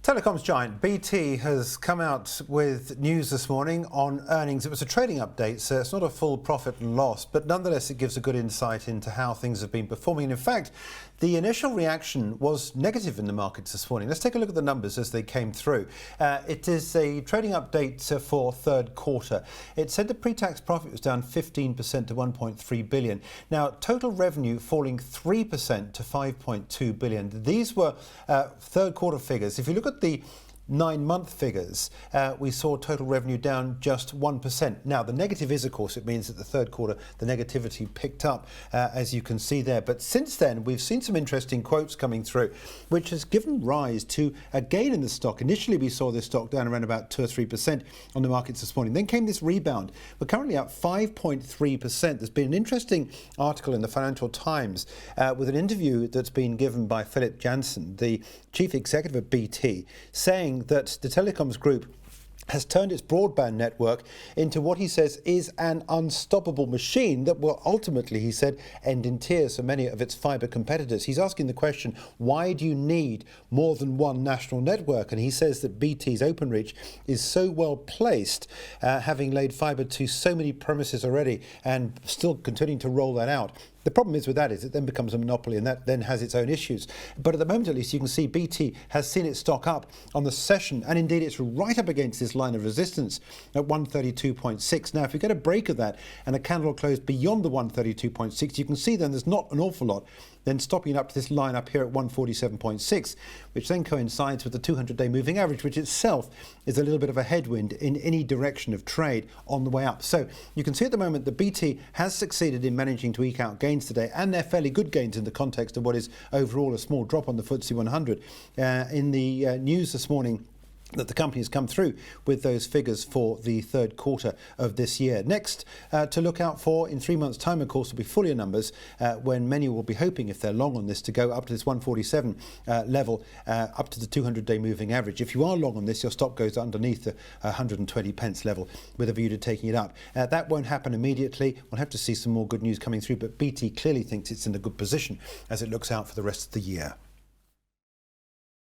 Telecoms giant BT has come out with news this morning on earnings. It was a trading update, so it's not a full profit and loss, but nonetheless it gives a good insight into how things have been performing. And in fact, the initial reaction was negative in the markets this morning. Let's take a look at the numbers as they came through. It is a trading update for third quarter. It said the pre-tax profit was down 15% to 1.3 billion. Now, total revenue falling 3% to 5.2 billion. These were third quarter figures. If you look at the 9-month figures, we saw total revenue down just 1%. Now, the negative is, of course, it means that the third quarter, the negativity picked up, as you can see there. But since then, we've seen some interesting quotes coming through, which has given rise to a gain in the stock. Initially, we saw this stock down around about 2 or 3% on the markets this morning. Then came this rebound. We're currently up 5.3%. There's been an interesting article in the Financial Times with an interview that's been given by Philip Jansen, the chief executive of BT, saying that the telecoms group has turned its broadband network into what he says is an unstoppable machine that will ultimately, he said, end in tears for many of its fibre competitors. He's asking the question, why do you need more than one national network? And he says that BT's Openreach is so well placed, having laid fibre to so many premises already and still continuing to roll that out. The problem is with that is it then becomes a monopoly, and that then has its own issues. But at the moment, at least, you can see BT has seen its stock up on the session, and indeed it's right up against this line of resistance at 132.6. Now, if you get a break of that and a candle close beyond the 132.6, you can see then there's not an awful lot then stopping up to this line up here at 147.6, which then coincides with the 200-day moving average, which itself is a little bit of a headwind in any direction of trade on the way up. So you can see at the moment that BT has succeeded in managing to eke out gains today, and they're fairly good gains in the context of what is overall a small drop on the FTSE 100. In the news this morning, that the company has come through with those figures for the third quarter of this year. Next to look out for in 3 months' time, of course, will be full year numbers when many will be hoping, if they're long on this, to go up to this 147 level, up to the 200-day moving average. If you are long on this, your stop goes underneath the 120 pence level with a view to taking it up. That won't happen immediately. We'll have to see some more good news coming through, but BT clearly thinks it's in a good position as it looks out for the rest of the year.